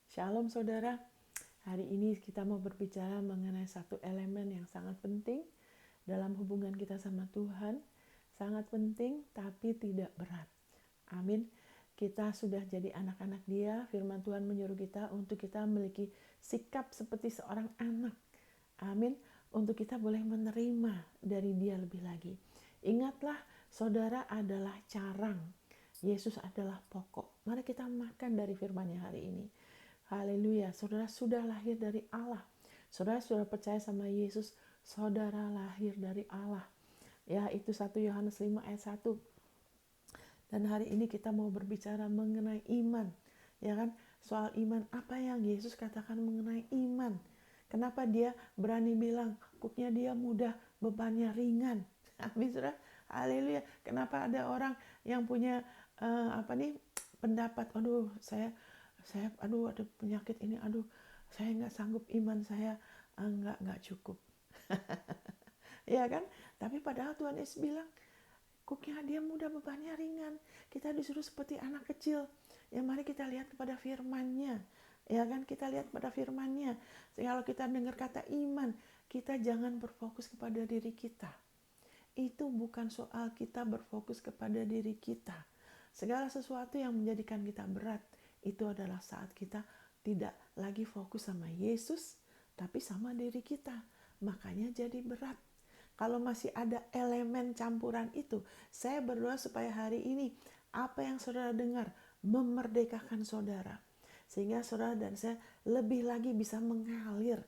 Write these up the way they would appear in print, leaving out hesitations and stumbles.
Shalom saudara, hari ini kita mau berbicara mengenai satu elemen yang sangat penting dalam hubungan kita sama Tuhan. Sangat penting tapi tidak berat. Amin. Kita sudah jadi anak-anak Dia, firman Tuhan menyuruh kita untuk kita memiliki sikap seperti seorang anak. Amin. Untuk kita boleh menerima dari Dia lebih lagi. Ingatlah, saudara adalah carang. Yesus adalah pokok. Mari kita makan dari firman-Nya hari ini. Haleluya, saudara sudah lahir dari Allah. Saudara sudah percaya sama Yesus, saudara lahir dari Allah. Ya, itu 1 Yohanes 5 ayat 1. Dan hari ini kita mau berbicara mengenai iman. Ya kan? Soal iman, apa yang Yesus katakan mengenai iman? Kenapa dia berani bilang, kuknya dia mudah, bebannya ringan. Amin, saudara. Haleluya. Kenapa ada orang yang punya pendapat, aduh saya aduh ada penyakit ini, aduh saya nggak sanggup, iman saya nggak cukup. Ya kan? Tapi padahal Tuhan Yesus bilang, kuknya dia mudah, bebannya ringan. Kita disuruh seperti anak kecil. Ya mari kita lihat kepada firman-Nya. Ya kan, kita lihat pada firman-Nya. Kalau kita dengar kata iman, kita jangan berfokus kepada diri kita. Itu bukan soal kita berfokus kepada diri kita. Segala sesuatu yang menjadikan kita berat, itu adalah saat kita tidak lagi fokus sama Yesus, tapi sama diri kita. Makanya jadi berat. Kalau masih ada elemen campuran itu, saya berdoa supaya hari ini apa yang saudara dengar memerdekakan saudara. Sehingga saudara dan saya lebih lagi bisa mengalir.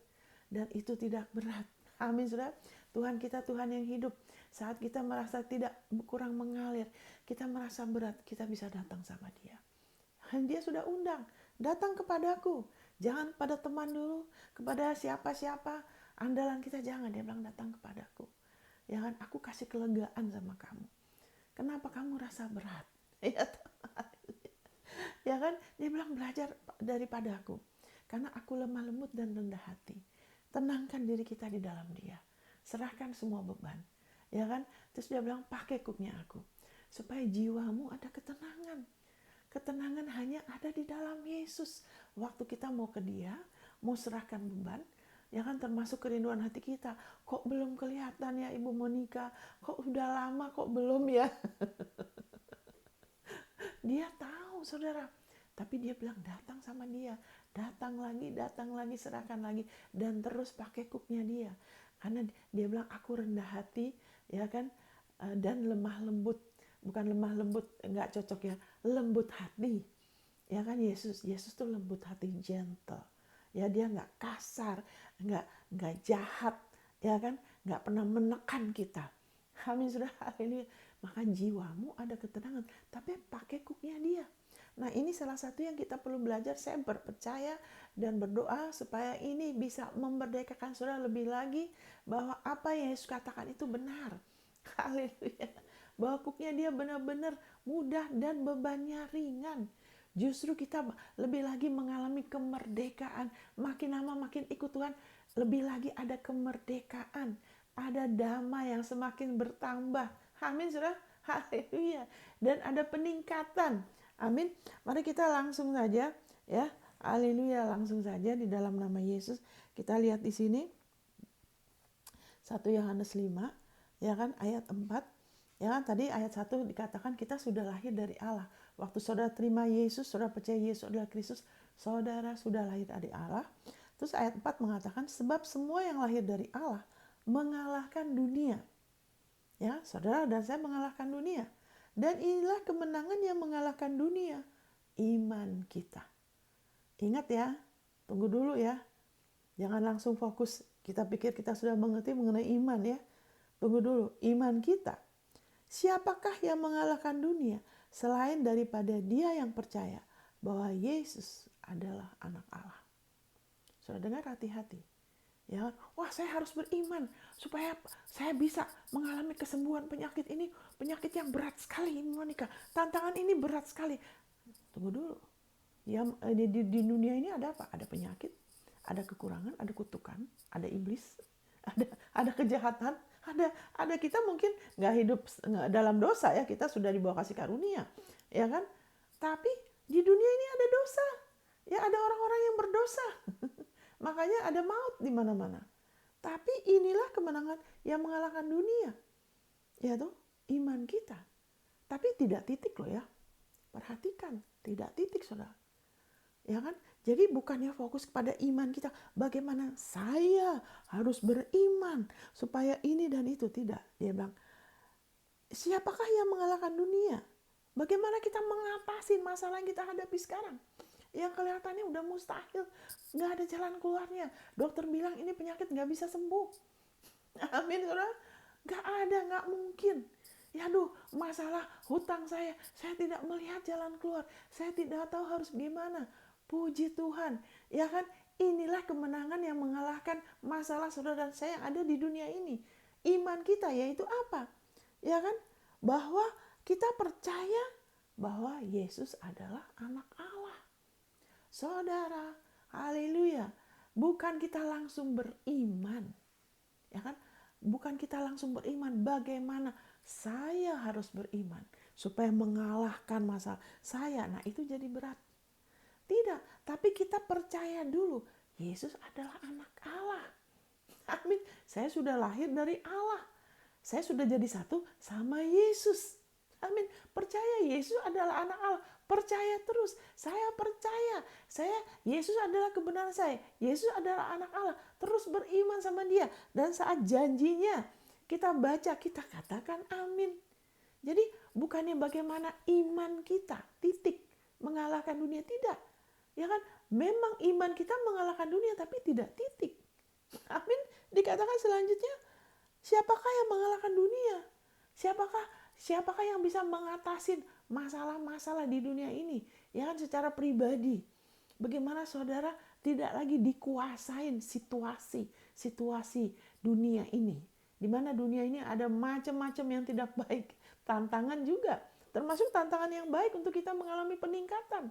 Dan itu tidak berat. Amin, saudara. Tuhan kita Tuhan yang hidup. Saat kita merasa tidak kurang mengalir, kita merasa berat, kita bisa datang sama Dia. Dia sudah undang, datang kepadaku. Jangan pada teman dulu, kepada siapa-siapa andalan kita, jangan. Dia bilang datang kepadaku. Ya kan, aku kasih kelegaan sama kamu. Kenapa kamu rasa berat? Ya kan, dia bilang belajar daripadaku. Karena aku lemah lembut dan rendah hati. Tenangkan diri kita di dalam Dia. Serahkan semua beban. Ya kan? Terus dia bilang pakai kuknya aku. Supaya jiwamu ada ketenangan. Ketenangan hanya ada di dalam Yesus. Waktu kita mau ke Dia, mau serahkan beban, ya kan, termasuk kerinduan hati kita. Kok belum kelihatan ya Ibu Monica? Kok udah lama kok belum ya? Dia tahu, saudara. Tapi dia bilang datang sama Dia. Datang lagi, serahkan lagi. Dan terus pakai kuknya Dia. Karena dia bilang aku rendah hati, ya kan, dan lemah lembut. Bukan lemah lembut, nggak cocok ya. Lembut hati. Ya kan, Yesus tuh lembut hati, gentle. Ya, dia nggak kasar, nggak jahat, ya kan, nggak pernah menekan kita. Amin, sudah ini. Maka jiwamu ada ketenangan, tapi pakai kuknya Dia. Nah, ini salah satu yang kita perlu belajar. Saya berpercaya dan berdoa supaya ini bisa memerdekakan saudara lebih lagi, bahwa apa yang Yesus katakan itu benar. Haleluya. Bahwa kuknya Dia benar-benar mudah dan bebannya ringan. Justru kita lebih lagi mengalami kemerdekaan. Makin lama makin ikut Tuhan, lebih lagi ada kemerdekaan. Ada damai yang semakin bertambah. Amin, saudara. Haleluya. Dan ada peningkatan. Amin. Mari kita langsung saja, ya. Haleluya, langsung saja di dalam nama Yesus. Kita lihat di sini 1 Yohanes 5, ya kan, ayat 4. Ya kan, tadi ayat 1 dikatakan kita sudah lahir dari Allah. Waktu saudara terima Yesus, saudara percaya Yesus adalah Kristus, saudara sudah lahir dari Allah. Terus ayat 4 mengatakan sebab semua yang lahir dari Allah mengalahkan dunia. Ya, saudara dan saya mengalahkan dunia. Dan inilah kemenangan yang mengalahkan dunia, iman kita. Ingat ya, tunggu dulu ya. Jangan langsung fokus, kita pikir kita sudah mengerti mengenai iman ya. Tunggu dulu, iman kita. Siapakah yang mengalahkan dunia selain daripada dia yang percaya bahwa Yesus adalah anak Allah. Saudara dengar, hati-hati. Ya, wah saya harus beriman supaya saya bisa mengalami kesembuhan penyakit ini, penyakit yang berat sekali, Monica. Tantangan ini berat sekali. Tunggu dulu. Ya, di dunia ini ada apa? Ada penyakit, ada kekurangan, ada kutukan, ada iblis, ada kejahatan, ada kita mungkin nggak hidup dalam dosa ya, kita sudah dibawa kasih karunia, ya kan? Tapi di dunia ini ada dosa, Ya ada orang-orang yang berdosa. Makanya ada maut di mana-mana. Tapi inilah kemenangan yang mengalahkan dunia. Ya tuh, iman kita. Tapi tidak titik loh ya. Perhatikan, tidak titik saudara. Ya kan? Jadi bukannya fokus kepada iman kita. Bagaimana saya harus beriman supaya ini dan itu. Tidak. Dia bilang, siapakah yang mengalahkan dunia? Bagaimana kita mengatasi masalah yang kita hadapi sekarang? Yang kelihatannya udah mustahil. Nggak ada jalan keluarnya. Dokter bilang ini penyakit nggak bisa sembuh. Amin saudara. Nggak ada, nggak mungkin. Ya aduh, masalah hutang saya tidak melihat jalan keluar. Saya tidak tahu harus gimana. Puji Tuhan. Ya kan, inilah kemenangan yang mengalahkan masalah saudara dan saya yang ada di dunia ini. Iman kita yaitu apa? Ya kan, bahwa kita percaya bahwa Yesus adalah anak Allah. Saudara, haleluya. Bukan kita langsung beriman. Ya kan? Bukan kita langsung beriman. Bagaimana saya harus beriman supaya mengalahkan masalah saya. Nah, itu jadi berat. Tidak, tapi kita percaya dulu Yesus adalah anak Allah. Amin. Saya sudah lahir dari Allah. Saya sudah jadi satu sama Yesus. Amin. Percaya Yesus adalah anak Allah. Percaya terus. Saya percaya. Yesus adalah kebenaran saya. Yesus adalah anak Allah. Terus beriman sama dia. Dan saat janjinya kita baca, kita katakan amin. Jadi bukannya bagaimana iman kita, titik, mengalahkan dunia. Tidak. Ya kan? Memang iman kita mengalahkan dunia, tapi tidak titik. Amin. Dikatakan selanjutnya, siapakah yang mengalahkan dunia? Siapakah yang bisa mengatasi masalah-masalah di dunia ini? Ya kan, secara pribadi. Bagaimana saudara tidak lagi dikuasain situasi dunia ini. Di mana dunia ini ada macam-macam yang tidak baik. Tantangan juga. Termasuk tantangan yang baik untuk kita mengalami peningkatan.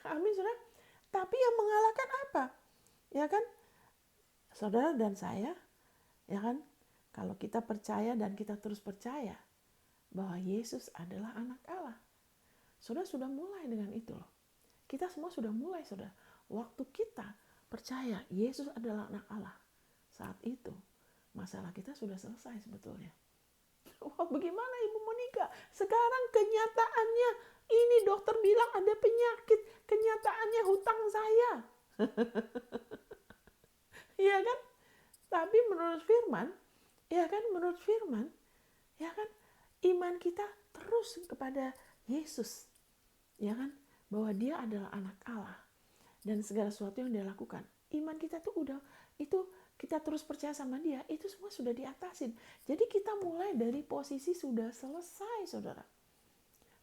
Amin, saudara. Tapi yang mengalahkan apa? Ya kan? Saudara dan saya, ya kan? Kalau kita percaya dan kita terus percaya bahwa Yesus adalah anak Allah. Saudara sudah mulai dengan itu loh. Kita semua sudah mulai, saudara. Waktu kita percaya Yesus adalah anak Allah, saat itu masalah kita sudah selesai sebetulnya. Wah, bagaimana Ibu Monica? Sekarang kenyataannya ini dokter bilang ada penyakit. Kenyataannya hutang saya. Iya kan? Tapi menurut firman, ya kan, ya kan, iman kita terus kepada Yesus. Ya kan? Bahwa dia adalah anak Allah. Dan segala sesuatu yang dia lakukan. Iman kita tuh udah, itu kita terus percaya sama dia, itu semua sudah diatasin. Jadi kita mulai dari posisi sudah selesai, saudara.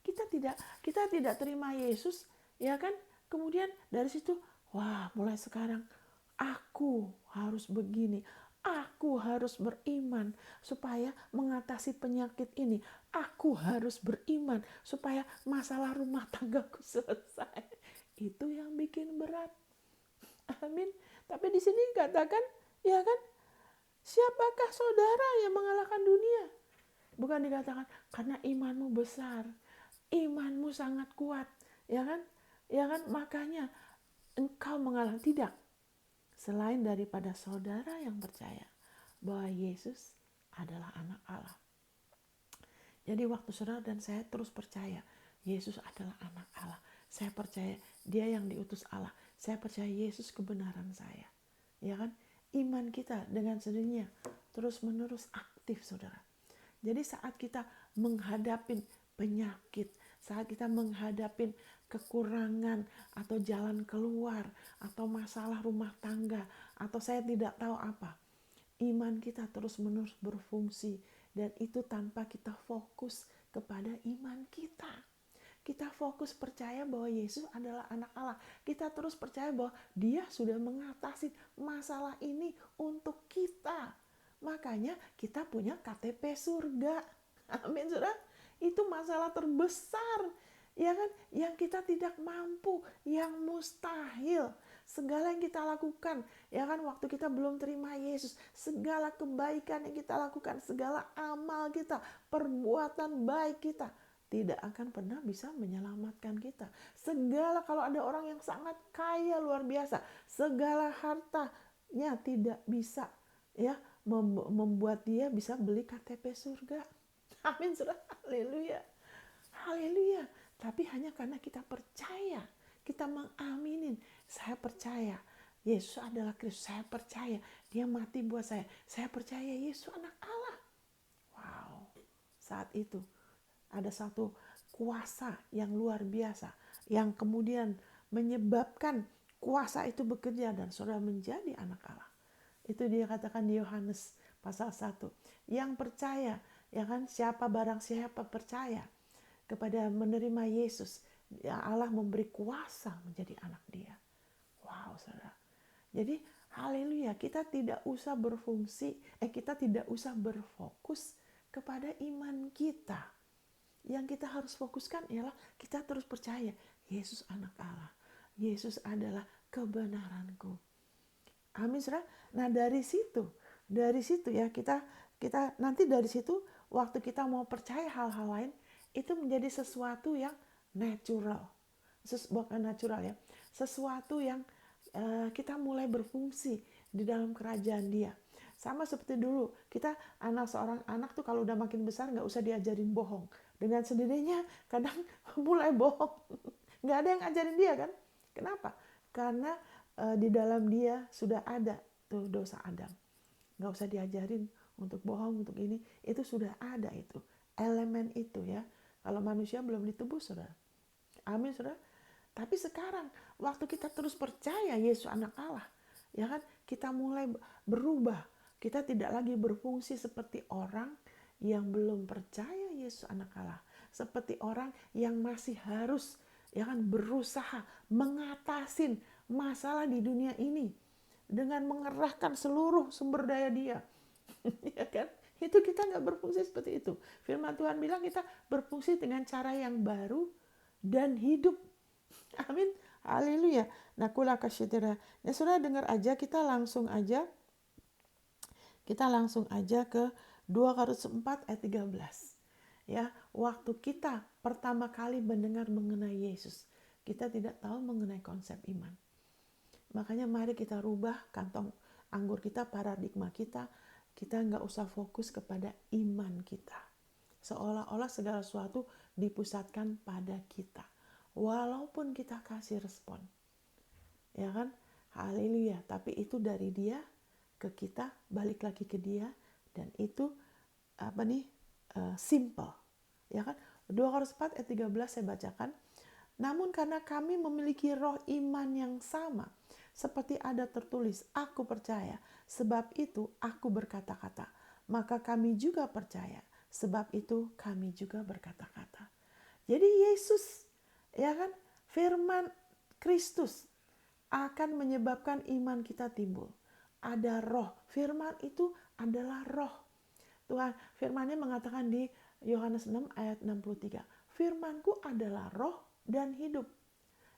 Kita tidak terima Yesus, ya kan? Kemudian dari situ, wah, mulai sekarang aku harus begini. Aku harus beriman supaya mengatasi penyakit ini. Aku harus beriman supaya masalah rumah tanggaku selesai. Itu yang bikin berat. Amin. Tapi di sini katakan, ya kan, siapakah saudara yang mengalahkan dunia? Bukan dikatakan karena imanmu besar, imanmu sangat kuat, ya kan? Ya kan, makanya engkau mengalahkan. Tidak. Selain daripada saudara yang percaya bahwa Yesus adalah anak Allah. Jadi waktu saudara dan saya terus percaya Yesus adalah anak Allah. Saya percaya dia yang diutus Allah. Saya percaya Yesus kebenaran saya. Ya kan? Iman kita dengan sendirinya terus-menerus aktif, saudara. Jadi saat kita menghadapi penyakit, saat kita menghadapi kekurangan atau jalan keluar atau masalah rumah tangga atau saya tidak tahu apa, iman kita terus-menerus berfungsi dan itu tanpa kita fokus kepada iman kita. Kita fokus percaya bahwa Yesus adalah anak Allah. Kita terus percaya bahwa dia sudah mengatasi masalah ini untuk kita. Makanya kita punya KTP surga. Amin, saudara. Itu masalah terbesar, ya kan? Yang kita tidak mampu, yang mustahil. Segala yang kita lakukan, ya kan, waktu kita belum terima Yesus, segala kebaikan yang kita lakukan, segala amal kita, perbuatan baik kita, tidak akan pernah bisa menyelamatkan kita. Segala, kalau ada orang yang sangat kaya luar biasa, segala hartanya tidak bisa ya membuat dia bisa beli KTP surga. Amin, saudara. Haleluya. Haleluya. Tapi hanya karena kita percaya, kita mengaminin, saya percaya Yesus adalah Kristus, saya percaya dia mati buat saya percaya Yesus anak Allah. Wow, saat itu ada satu kuasa yang luar biasa, yang kemudian menyebabkan kuasa itu bekerja dan saudara menjadi anak Allah. Itu dia katakan di Yohanes pasal 1. Yang percaya, ya kan, barang siapa percaya kepada menerima Yesus, ya Allah memberi kuasa menjadi anak dia. Wow, saudara. Jadi, haleluya, kita tidak usah kita tidak usah berfokus kepada iman kita. Yang kita harus fokuskan ialah kita terus percaya Yesus anak Allah. Yesus adalah kebenaranku. Amin, saudara. Nah, dari situ ya kita nanti dari situ waktu kita mau percaya hal-hal lain itu menjadi sesuatu yang natural. Bukan natural ya. Sesuatu yang kita mulai berfungsi di dalam kerajaan Dia. Sama seperti dulu, seorang anak tuh kalau udah makin besar nggak usah diajarin bohong. Dengan sendirinya kadang mulai bohong. Nggak ada yang ngajarin dia kan? Kenapa? Karena di dalam dia sudah ada tuh dosa Adam. Nggak usah diajarin untuk bohong, untuk ini. Itu sudah ada itu. Elemen itu ya. Kalau manusia belum ditebus, saudara. Amin, saudara. Tapi sekarang, waktu kita terus percaya Yesus anak Allah, ya kan, kita mulai berubah. Kita tidak lagi berfungsi seperti orang yang belum percaya Yesus anak Allah. Seperti orang yang masih harus ya kan berusaha mengatasin masalah di dunia ini dengan mengerahkan seluruh sumber daya dia. Ya kan? Itu kita nggak berfungsi seperti itu. Firman Tuhan bilang kita berfungsi dengan cara yang baru dan hidup. Amin. Haleluya. Nah, kula kasyidera. Ya, saudara dengar aja, kita langsung aja ke 2 Korintus 4 ayat 13. Ya, waktu kita pertama kali mendengar mengenai Yesus, kita tidak tahu mengenai konsep iman. Makanya mari kita rubah kantong anggur kita, paradigma kita. Kita nggak usah fokus kepada iman kita. Seolah-olah segala sesuatu dipusatkan pada kita. Walaupun kita kasih respon. Ya kan? Haleluya. Tapi itu dari dia ke kita, balik lagi ke dia. Dan itu simple. Ya kan? 2 Korintus 4 ayat 13 saya bacakan. Namun karena kami memiliki roh iman yang sama, seperti ada tertulis, aku percaya, sebab itu aku berkata-kata. Maka kami juga percaya, sebab itu kami juga berkata-kata. Jadi Yesus, ya kan, firman Kristus akan menyebabkan iman kita timbul. Ada roh, firman itu adalah roh. Tuhan firman-Nya mengatakan di Yohanes 6 ayat 63, firman-Ku adalah roh dan hidup.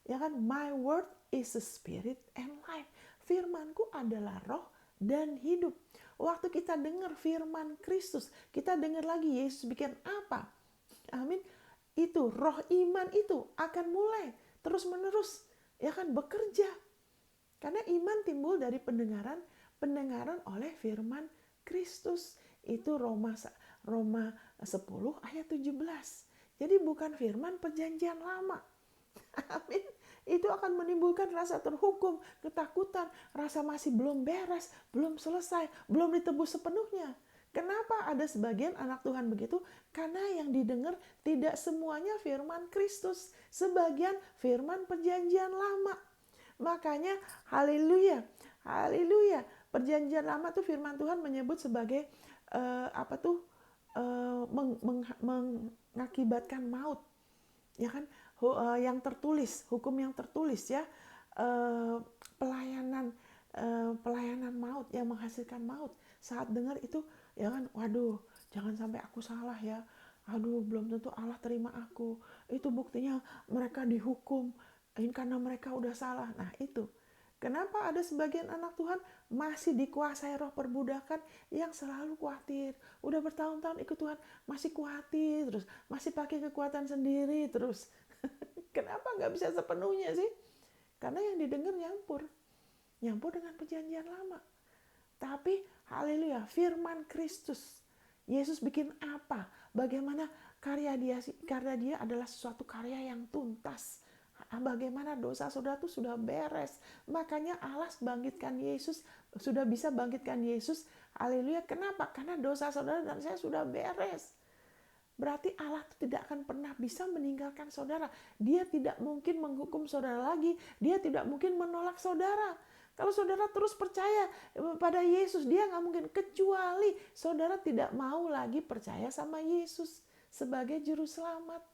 Ya kan, my word is a spirit and life. Firman-Ku adalah roh dan hidup. Waktu kita dengar firman Kristus, kita dengar lagi Yesus bikin apa? Amin. Itu roh iman itu akan mulai terus menerus ya kan bekerja. Karena iman timbul dari pendengaran oleh firman Kristus. Itu Roma 10 ayat 17. Jadi bukan firman perjanjian lama. Amin. Itu akan menimbulkan rasa terhukum, ketakutan, rasa masih belum beres, belum selesai, belum ditebus sepenuhnya. Kenapa ada sebagian anak Tuhan begitu? Karena yang didengar tidak semuanya firman Kristus. Sebagian firman perjanjian lama. Makanya haleluya, haleluya. Perjanjian lama tuh firman Tuhan menyebut sebagai mengakibatkan maut. Ya kan? Yang tertulis, hukum yang tertulis ya. Pelayanan maut yang menghasilkan maut. Saat dengar itu ya kan, waduh, jangan sampai aku salah ya. Aduh, belum tentu Allah terima aku. Itu buktinya mereka dihukum. Ini karena mereka udah salah. Nah, itu Kenapa ada sebagian anak Tuhan masih dikuasai roh perbudakan yang selalu khawatir. Udah bertahun-tahun ikut Tuhan, masih khawatir terus, masih pakai kekuatan sendiri terus. Kenapa nggak bisa sepenuhnya sih? Karena yang didengar nyampur dengan perjanjian lama. Tapi haleluya, firman Kristus. Yesus bikin apa? Bagaimana karya dia adalah sesuatu karya yang tuntas. Bagaimana dosa saudara itu sudah beres. Makanya Allah bangkitkan Yesus, sudah bisa bangkitkan Yesus. Haleluya. Kenapa? Karena dosa saudara dan saya sudah beres. Berarti Allah tidak akan pernah bisa meninggalkan saudara. Dia tidak mungkin menghukum saudara lagi. Dia tidak mungkin menolak saudara. Kalau saudara terus percaya pada Yesus, dia nggak mungkin. Kecuali saudara tidak mau lagi percaya sama Yesus sebagai juru selamat.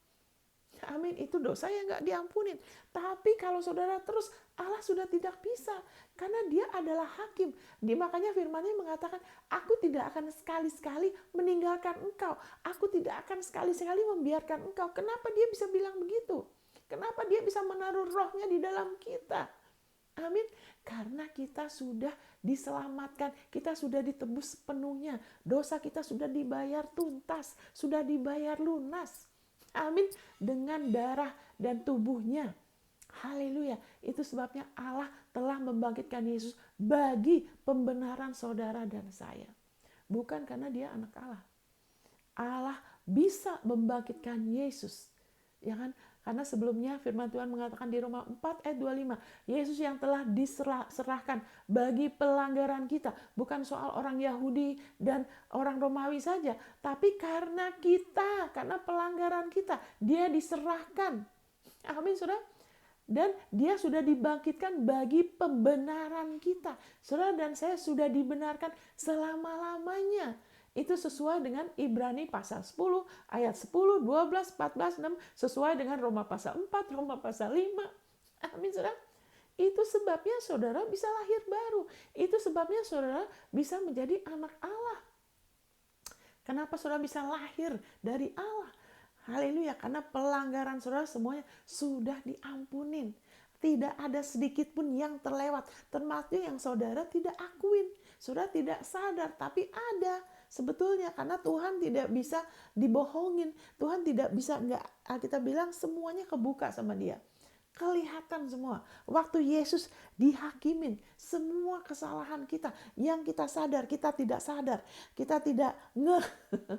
Amin, itu dosa yang gak diampunin. Tapi kalau saudara terus, Allah sudah tidak bisa. Karena dia adalah hakim. Makanya firman-Nya mengatakan, aku tidak akan sekali-sekali meninggalkan engkau. Aku tidak akan sekali-sekali membiarkan engkau. Kenapa dia bisa bilang begitu? Kenapa dia bisa menaruh rohnya di dalam kita? Amin. Karena kita sudah diselamatkan. Kita sudah ditebus sepenuhnya. Dosa kita sudah dibayar tuntas. Sudah dibayar lunas. Amin. Dengan darah dan tubuhnya. Haleluya. Itu sebabnya Allah telah membangkitkan Yesus bagi pembenaran saudara dan saya. Bukan karena dia anak Allah. Allah bisa membangkitkan Yesus. Ya kan? Karena sebelumnya firman Tuhan mengatakan di Roma 4 ayat 25, Yesus yang telah diserahkan bagi pelanggaran kita. Bukan soal orang Yahudi dan orang Romawi saja, tapi karena kita, karena pelanggaran kita, dia diserahkan. Amin, saudara. Dan dia sudah dibangkitkan bagi pembenaran kita. Saudara dan saya sudah dibenarkan selama-lamanya. Itu sesuai dengan Ibrani pasal 10, ayat 10, 12, 14, 6, sesuai dengan Roma pasal 4, Roma pasal 5. Amin, saudara. Itu sebabnya saudara bisa lahir baru. Itu sebabnya saudara bisa menjadi anak Allah. Kenapa saudara bisa lahir dari Allah? Haleluya, karena pelanggaran saudara semuanya sudah diampunin. Tidak ada sedikit pun yang terlewat, termasuk yang saudara tidak akuin. Saudara tidak sadar, tapi ada sebetulnya, karena Tuhan tidak bisa dibohongin. Tuhan tidak bisa, kita bilang semuanya kebuka sama dia. Kelihatan semua. Waktu Yesus dihakimin, semua kesalahan kita yang kita sadar, kita tidak sadar, kita tidak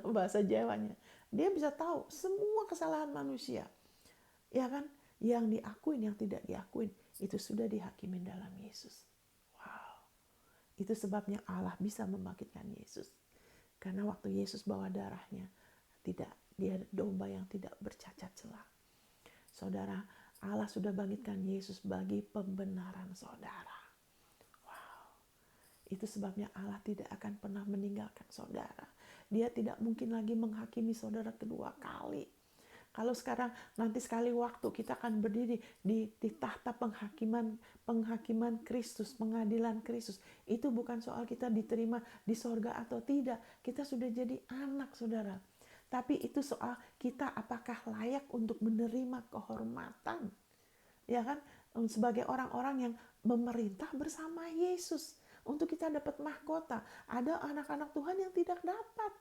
bahasa Jawanya. Dia bisa tahu semua kesalahan manusia. Ya kan? Yang diakuin, yang tidak diakuin, itu sudah dihakimin dalam Yesus. Wow. Itu sebabnya Allah bisa membangkitkan Yesus. Karena waktu Yesus bawa darahnya, dia domba yang tidak bercacat celah. Saudara, Allah sudah bangkitkan Yesus bagi pembenaran saudara. Wow. Itu sebabnya Allah tidak akan pernah meninggalkan saudara. Dia tidak mungkin lagi menghakimi saudara kedua kali. Kalau sekarang nanti sekali waktu kita akan berdiri di tahta penghakiman Kristus, pengadilan Kristus. Itu bukan soal kita diterima di sorga atau tidak. Kita sudah jadi anak, saudara. Tapi itu soal kita apakah layak untuk menerima kehormatan. Ya kan? Sebagai orang-orang yang memerintah bersama Yesus. Untuk kita dapat mahkota. Ada anak-anak Tuhan yang tidak dapat.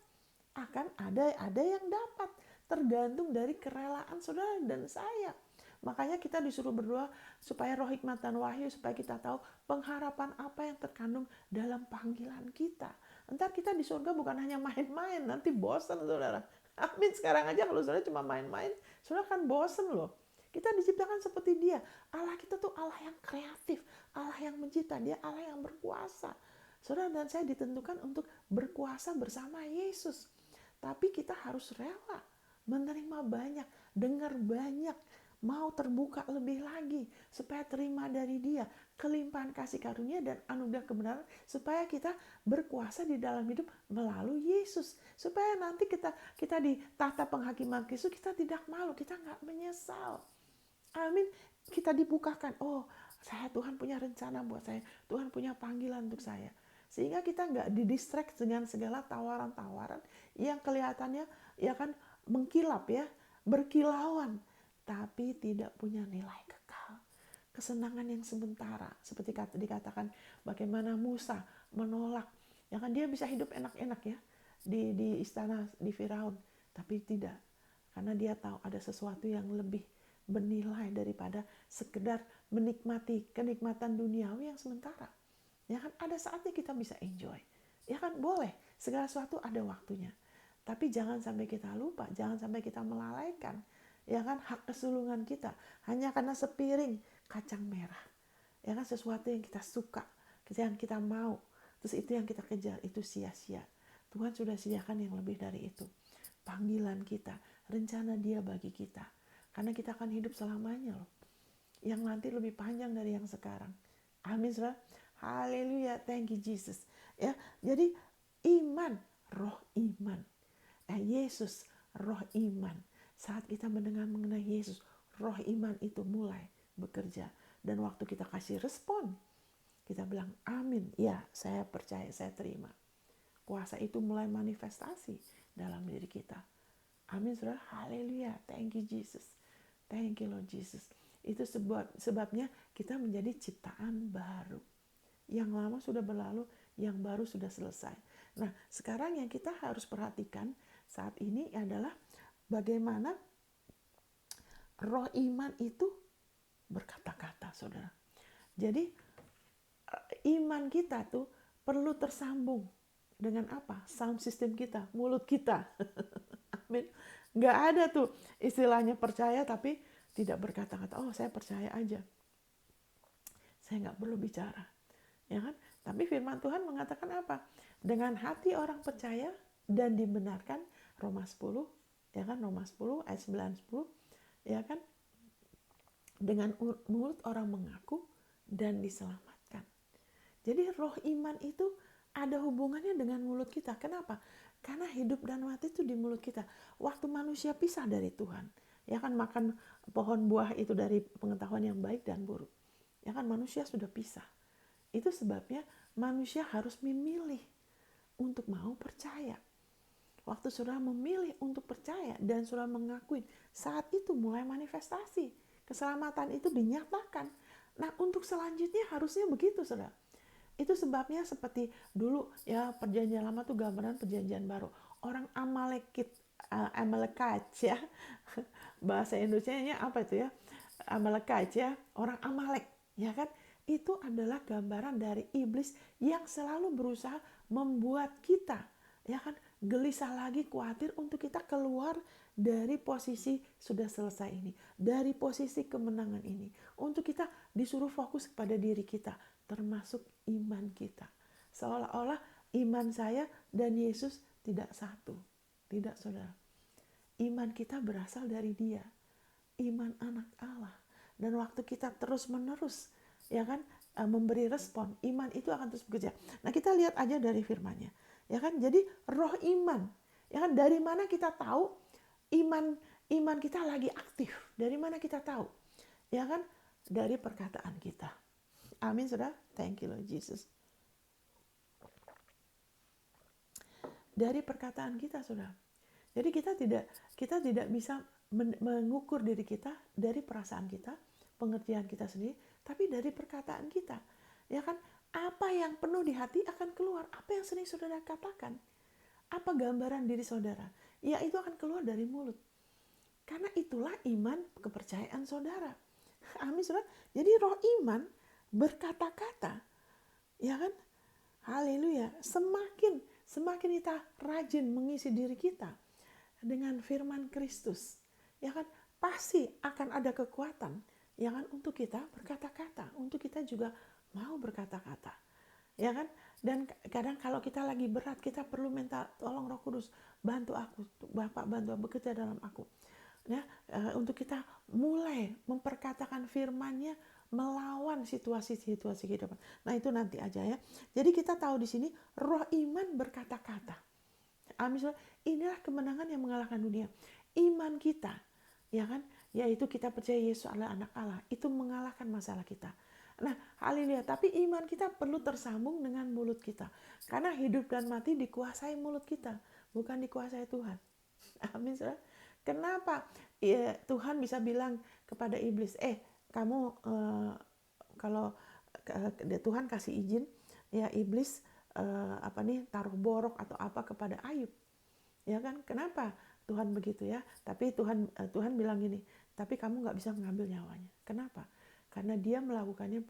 Akan ada yang dapat. Tergantung dari kerelaan saudara dan saya. Makanya kita disuruh berdoa supaya roh hikmat dan wahyu, supaya kita tahu pengharapan apa yang terkandung dalam panggilan kita. Entar kita di surga bukan hanya main-main, nanti bosan saudara. Amin, sekarang aja kalau saudara cuma main-main, saudara kan bosan loh. Kita diciptakan seperti dia. Allah kita tuh Allah yang kreatif, Allah yang mencipta, dia Allah yang berkuasa. Saudara dan saya ditentukan untuk berkuasa bersama Yesus. Tapi kita harus rela menerima banyak, dengar banyak, mau terbuka lebih lagi supaya terima dari dia kelimpahan kasih karunia dan anugerah kebenaran, supaya kita berkuasa di dalam hidup melalui Yesus, supaya nanti kita di tahta penghakiman Kristus kita tidak malu, kita nggak menyesal. Amin. Kita dibukakan, oh saya, Tuhan punya rencana buat saya, Tuhan punya panggilan untuk saya, sehingga kita nggak didistract dengan segala tawaran-tawaran yang kelihatannya ya kan mengkilap ya, berkilauan, tapi tidak punya nilai kekal. kesenangan yang sementara. Seperti dikatakan bagaimana Musa menolak. Ya kan dia bisa hidup enak-enak ya di istana di Firaun, tapi tidak. Karena dia tahu ada sesuatu yang lebih bernilai daripada sekedar menikmati kenikmatan duniawi yang sementara. Ya kan ada saatnya kita bisa enjoy. Ya kan boleh, segala sesuatu ada waktunya. Tapi jangan sampai kita lupa, jangan sampai kita melalaikan ya kan hak kesulungan kita hanya karena sepiring kacang merah. Ya kan sesuatu yang kita suka, yang kita mau, terus itu yang kita kejar, itu sia-sia. Tuhan sudah sediakan yang lebih dari itu. Panggilan kita, rencana Dia bagi kita. Karena kita akan hidup selamanya loh. Yang nanti lebih panjang dari yang sekarang. Amin, saudara. Haleluya, thank you Jesus. Ya, jadi iman, roh iman. Yesus, roh iman. Saat kita mendengar mengenai Yesus, roh iman itu mulai bekerja. Dan waktu kita kasih respon, kita bilang amin. Ya, saya percaya, saya terima. Kuasa itu mulai manifestasi dalam diri kita. Amin, saudara. Haleluya. Thank you, Jesus. Thank you, Lord Jesus. Itu sebabnya kita menjadi ciptaan baru. Yang lama sudah berlalu, yang baru sudah selesai. Nah, sekarang yang kita harus perhatikan saat ini adalah bagaimana roh iman itu berkata-kata, saudara. Jadi, iman kita tuh perlu tersambung dengan apa? Sound system kita, mulut kita. Amin. Nggak ada tuh istilahnya percaya tapi tidak berkata-kata. Oh, saya percaya aja. Saya nggak perlu bicara. Ya kan? Tapi firman Tuhan mengatakan apa? Dengan hati orang percaya dan dibenarkan, Roma 10, ya kan? Roma 10 ayat 9 10, ya kan? Dengan mulut orang mengaku dan diselamatkan. Jadi roh iman itu ada hubungannya dengan mulut kita. Kenapa? Karena hidup dan mati itu di mulut kita. Waktu manusia pisah dari Tuhan, ya kan makan pohon buah itu dari pengetahuan yang baik dan buruk. Ya kan manusia sudah pisah. Itu sebabnya manusia harus memilih untuk mau percaya. Waktu saudara memilih untuk percaya dan saudara mengakui, saat itu mulai manifestasi. Keselamatan itu dinyatakan. Nah, untuk selanjutnya harusnya begitu, saudara. Itu sebabnya seperti dulu ya perjanjian lama tuh gambaran perjanjian baru. Orang Amalekite ya. Bahasa Indonesianya apa itu ya? Amalekite ya, orang Amalek, ya kan? Itu adalah gambaran dari iblis yang selalu berusaha membuat kita, ya kan, gelisah lagi, khawatir untuk kita keluar dari posisi sudah selesai ini, dari posisi kemenangan ini, untuk kita disuruh fokus kepada diri kita, termasuk iman kita. Seolah-olah iman saya dan Yesus tidak satu. Tidak, saudara. Iman kita berasal dari Dia. Iman anak Allah. Dan waktu kita terus-menerus, ya kan, memberi respon, iman itu akan terus bekerja. Nah, kita lihat aja dari firman-Nya. Ya kan? Jadi roh iman. Ya kan, dari mana kita tahu iman kita lagi aktif? Dari mana kita tahu? Ya kan? Dari perkataan kita. Amin, Saudara. Thank you Lord Jesus. Dari perkataan kita, Saudara. Jadi kita tidak bisa mengukur diri kita dari perasaan kita, pengertian kita sendiri, tapi dari perkataan kita. Ya kan? Apa yang penuh di hati akan keluar. Apa yang sering saudara katakan? Apa gambaran diri saudara? Ya, itu akan keluar dari mulut. Karena itulah iman, kepercayaan saudara. Amin, saudara. Jadi roh iman berkata-kata. Ya kan? Haleluya. Semakin kita rajin mengisi diri kita dengan firman Kristus, ya kan, pasti akan ada kekuatan, ya kan, untuk kita berkata-kata, untuk kita juga mau berkata-kata, ya kan. Dan kadang kalau kita lagi berat, kita perlu minta tolong Roh Kudus, bantu aku, Bapak bantu bekerja dalam aku, ya, untuk kita mulai memperkatakan firman-Nya melawan situasi-situasi kehidupan. Nah, itu nanti aja ya. Jadi kita tahu di sini roh iman berkata-kata. Amin. Inilah kemenangan yang mengalahkan dunia. Iman kita, ya kan, yaitu kita percaya Yesus adalah anak Allah, itu mengalahkan masalah kita. Nah, haleluya. Tapi iman kita perlu tersambung dengan mulut kita. Karena hidup dan mati dikuasai mulut kita, bukan dikuasai Tuhan. Amin, saudara. Kenapa Tuhan bisa bilang kepada iblis, kamu kalau Tuhan kasih izin, ya iblis taruh borok atau apa kepada Ayub. Ya kan? Kenapa Tuhan begitu ya? Tapi Tuhan bilang gini, tapi kamu nggak bisa mengambil nyawanya. Kenapa? Karena dia melakukannya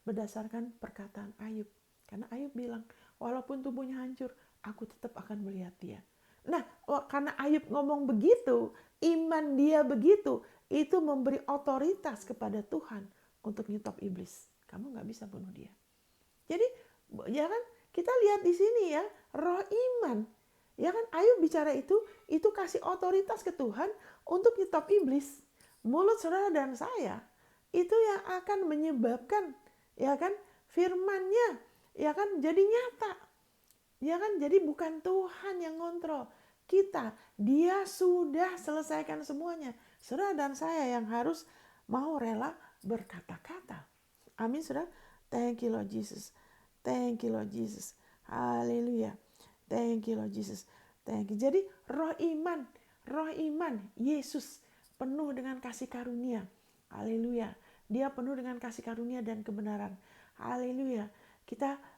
berdasarkan perkataan Ayub. Karena Ayub bilang, walaupun tubuhnya hancur, aku tetap akan melihat dia. Nah, karena Ayub ngomong begitu, iman dia begitu, itu memberi otoritas kepada Tuhan untuk nyetop iblis. Kamu nggak bisa bunuh dia. Jadi, ya kan, kita lihat di sini ya, roh iman. Ya kan, Ayub bicara itu kasih otoritas ke Tuhan untuk nyetop iblis. Mulut saudara dan saya, itu yang akan menyebabkan, ya kan, firman-Nya, ya kan, jadi nyata. Ya kan, jadi bukan Tuhan yang ngontrol kita. Dia sudah selesaikan semuanya. Saudara dan saya yang harus mau rela berkata-kata. Amin, saudara. Thank you Lord Jesus. Thank you Lord Jesus. Haleluya. Thank you Lord Jesus. Thank you. Jadi roh iman, Yesus penuh dengan kasih karunia. Haleluya. Dia penuh dengan kasih karunia dan kebenaran. Haleluya.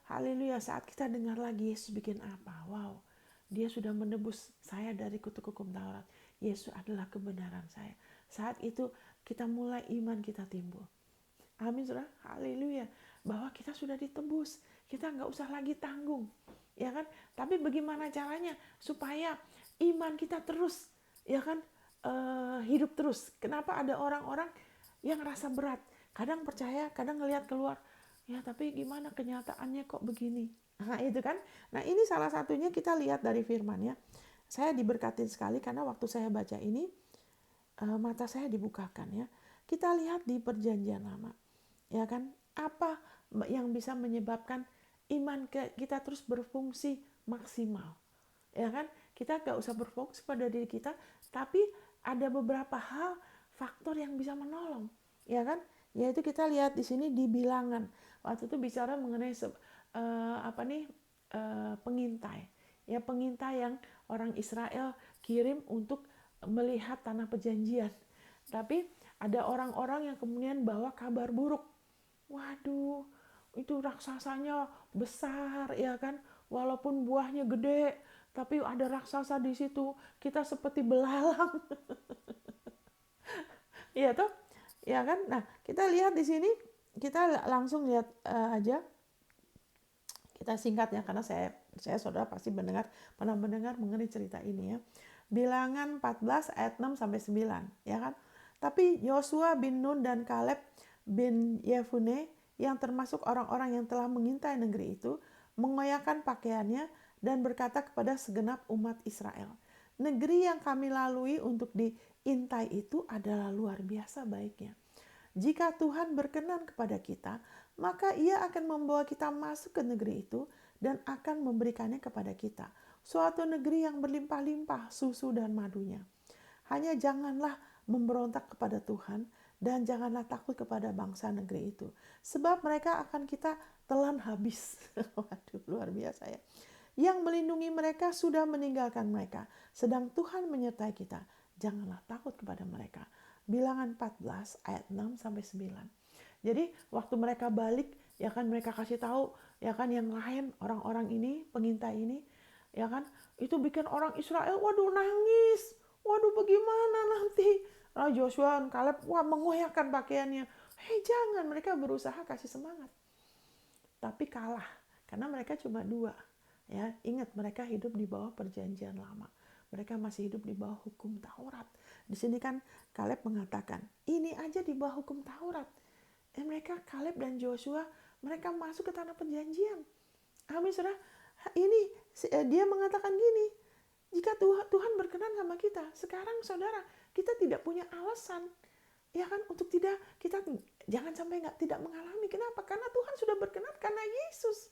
Haleluya, saat kita dengar lagi Yesus bikin apa? Wow. Dia sudah menebus saya dari kutuk hukum Taurat. Yesus adalah kebenaran saya. Saat itu kita mulai iman kita timbul. Amin, saudara. Haleluya. Bahwa kita sudah ditebus. Kita nggak usah lagi tanggung. Ya kan? Tapi bagaimana caranya supaya iman kita terus, ya kan, hidup terus. Kenapa ada orang-orang yang rasa berat? Kadang percaya, kadang ngelihat keluar. Ya tapi gimana kenyataannya kok begini? Nah itu kan. Nah ini salah satunya kita lihat dari firman ya. Saya diberkatin sekali karena waktu saya baca ini, mata saya dibukakan ya. Kita lihat di perjanjian lama. Ya kan, apa yang bisa menyebabkan iman kita terus berfungsi maksimal. Ya kan, kita gak usah berfokus pada diri kita, tapi ada beberapa hal, faktor yang bisa menolong. Ya kan, yaitu kita lihat di sini di Bilangan. Waktu itu bicara mengenai pengintai. Ya, pengintai yang orang Israel kirim untuk melihat tanah perjanjian. Tapi ada orang-orang yang kemudian bawa kabar buruk. Waduh, itu raksasanya besar ya kan, walaupun buahnya gede, tapi ada raksasa di situ. Kita seperti belalang. Iya toh? Ya kan? Nah, kita lihat di sini, kita langsung lihat aja. Kita singkat ya, karena saya saudara pasti pernah mendengar mengenai cerita ini ya. Bilangan 14 ayat 6 sampai 9, ya kan? Tapi Yosua bin Nun dan Kaleb bin Yefune yang termasuk orang-orang yang telah mengintai negeri itu mengoyakkan pakaiannya dan berkata kepada segenap umat Israel, negeri yang kami lalui untuk diintai itu adalah luar biasa baiknya. Jika Tuhan berkenan kepada kita, maka Ia akan membawa kita masuk ke negeri itu dan akan memberikannya kepada kita. Suatu negeri yang berlimpah-limpah susu dan madunya. Hanya janganlah memberontak kepada Tuhan dan janganlah takut kepada bangsa negeri itu. Sebab mereka akan kita telan habis. Waduh, luar biasa ya. Yang melindungi mereka sudah meninggalkan mereka. Sedang Tuhan menyertai kita. Janganlah takut kepada mereka. Bilangan 14 ayat 6 sampai 9. Jadi waktu mereka balik, ya kan, mereka kasih tahu, ya kan, yang lain, orang-orang ini, pengintai ini, ya kan, itu bikin orang Israel, waduh, nangis. Waduh, bagaimana nanti? Joshua dan Kaleb, wah, mengoyakkan pakaiannya. Hei, jangan, mereka berusaha kasih semangat. Tapi kalah, karena mereka cuma 2. Ya, ingat, mereka hidup di bawah perjanjian lama. Mereka masih hidup di bawah hukum Taurat. Di sini kan Kaleb mengatakan, ini aja di bawah hukum Taurat. Mereka, Kaleb dan Joshua, mereka masuk ke tanah perjanjian. Amin, saudara. Ini dia mengatakan gini, jika Tuhan berkenan sama kita, sekarang saudara, kita tidak punya alasan, ya kan, untuk kita jangan sampai tidak mengalami. Kenapa? Karena Tuhan sudah berkenan karena Yesus.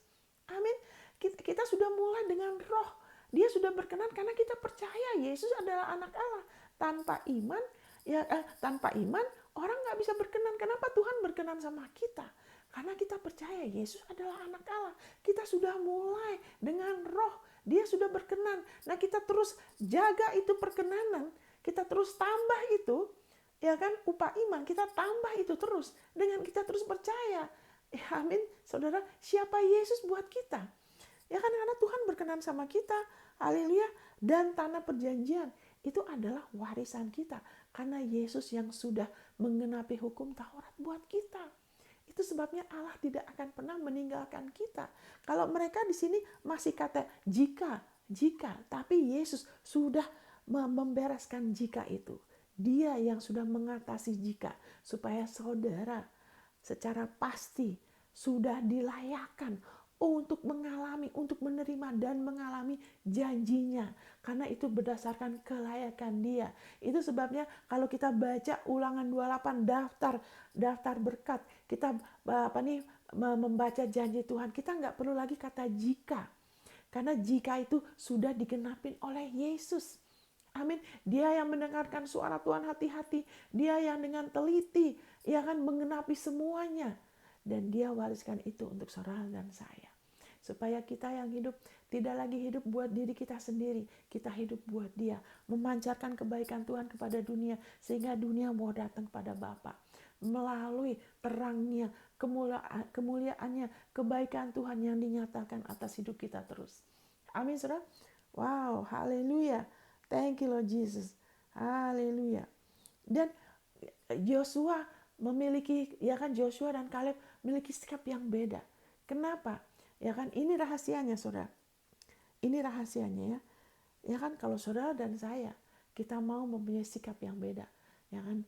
Amin. Kita sudah mulai dengan roh. Dia sudah berkenan karena kita percaya Yesus adalah anak Allah. Tanpa iman, orang nggak bisa berkenan. Kenapa Tuhan berkenan sama kita? Karena kita percaya Yesus adalah anak Allah. Kita sudah mulai dengan roh. Dia sudah berkenan. Nah, kita terus jaga itu perkenanan. Kita terus tambah itu. Ya kan, upah iman kita tambah itu terus dengan kita terus percaya. Ya, amin. Saudara, siapa Yesus buat kita? Ya kan, karena Tuhan berkenan sama kita. Haleluya. Dan tanah perjanjian itu adalah warisan kita. Karena Yesus yang sudah menggenapi hukum Taurat buat kita. Itu sebabnya Allah tidak akan pernah meninggalkan kita. Kalau mereka di sini masih kata jika, tapi Yesus sudah membereskan jika itu. Dia yang sudah mengatasi jika, supaya saudara secara pasti sudah dilayakkan untuk mengalami, untuk menerima dan mengalami janjinya. Karena itu berdasarkan kelayakan dia. Itu sebabnya kalau kita baca Ulangan 28 daftar berkat, kita membaca janji Tuhan, kita nggak perlu lagi kata jika. Karena jika itu sudah digenapin oleh Yesus. Amin. Dia yang mendengarkan suara Tuhan hati-hati. Dia yang dengan teliti, ia akan menggenapi semuanya. Dan dia wariskan itu untuk saudara dan saya. Supaya kita yang hidup tidak lagi hidup buat diri kita sendiri. Kita hidup buat dia. Memancarkan kebaikan Tuhan kepada dunia. Sehingga dunia mau datang kepada Bapa. Melalui terangnya, kemuliaannya, kebaikan Tuhan yang dinyatakan atas hidup kita terus. Amin, saudara. Wow, haleluya. Thank you Lord Jesus. Haleluya. Dan Joshua memiliki, ya kan, Joshua dan Kaleb memiliki sikap yang beda. Kenapa? Ya kan, ini rahasianya saudara. Ini rahasianya ya. Ya kan, kalau saudara dan saya, kita mau mempunyai sikap yang beda. Ya kan,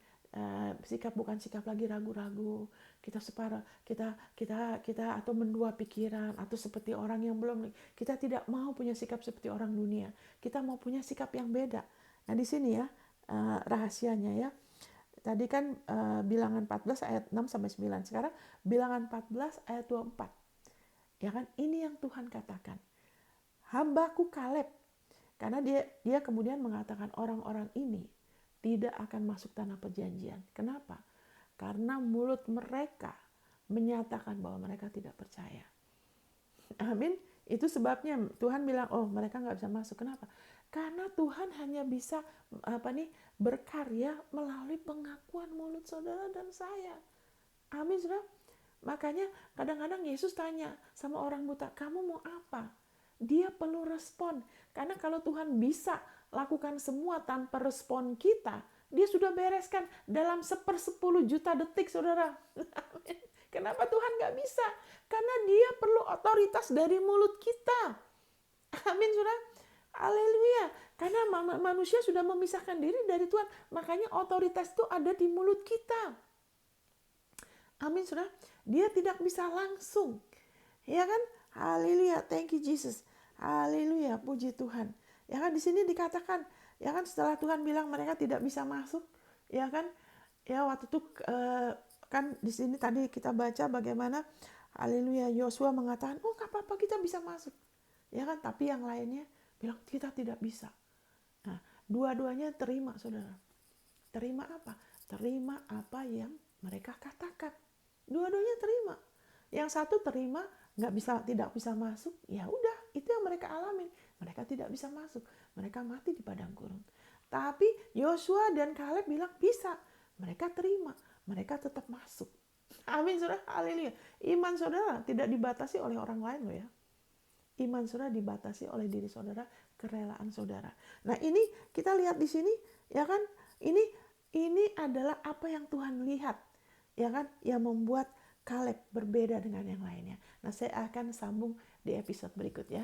sikap bukan sikap lagi ragu-ragu, kita separuh, kita atau mendua pikiran, atau seperti orang yang belum, kita tidak mau punya sikap seperti orang dunia. Kita mau punya sikap yang beda. Nah di sini ya rahasianya ya. Tadi kan bilangan 14 ayat 6 sampai 9. Sekarang bilangan 14 ayat 24. Ya kan, ini yang Tuhan katakan. Hambaku Kaleb, karena dia kemudian mengatakan orang-orang ini tidak akan masuk tanah perjanjian. Kenapa? Karena mulut mereka menyatakan bahwa mereka tidak percaya. Amin. Itu sebabnya Tuhan bilang, oh mereka nggak bisa masuk. Kenapa? Karena Tuhan hanya bisa berkarya melalui pengakuan mulut saudara dan saya. Amin, saudara. Makanya kadang-kadang Yesus tanya sama orang buta, kamu mau apa? Dia perlu respon. Karena kalau Tuhan bisa lakukan semua tanpa respon kita, dia sudah bereskan dalam 1/10 juta detik, saudara. Kenapa Tuhan nggak bisa? Karena dia perlu otoritas dari mulut kita. Amin, saudara. Haleluya. Karena manusia sudah memisahkan diri dari Tuhan. Makanya otoritas itu ada di mulut kita. Amin, saudara. Dia tidak bisa langsung. Ya kan? Haleluya. Thank you Jesus. Haleluya. Puji Tuhan. Ya kan, di sini dikatakan, ya kan, setelah Tuhan bilang mereka tidak bisa masuk, ya kan? Ya waktu itu kan di sini tadi kita baca bagaimana haleluya Yosua mengatakan, "Oh, enggak apa-apa, kita bisa masuk." Ya kan? Tapi yang lainnya bilang kita tidak bisa. Nah, dua-duanya terima, saudara. Terima apa? Terima apa yang mereka katakan. Dua-duanya terima. Yang satu terima tidak bisa masuk, ya udah, itu yang mereka alamin. Mereka tidak bisa masuk, mereka mati di padang gurun. Tapi Yosua dan Kaleb bilang bisa. Mereka terima, mereka tetap masuk. Amin, saudara. Haleluya. Iman saudara tidak dibatasi oleh orang lain loh ya. Iman saudara dibatasi oleh diri saudara, kerelaan saudara. Nah ini kita lihat di sini, ya kan? Ini adalah apa yang Tuhan lihat, ya kan? Yang membuat Kaleb berbeda dengan yang lainnya. Nah saya akan sambung di episode berikut ya.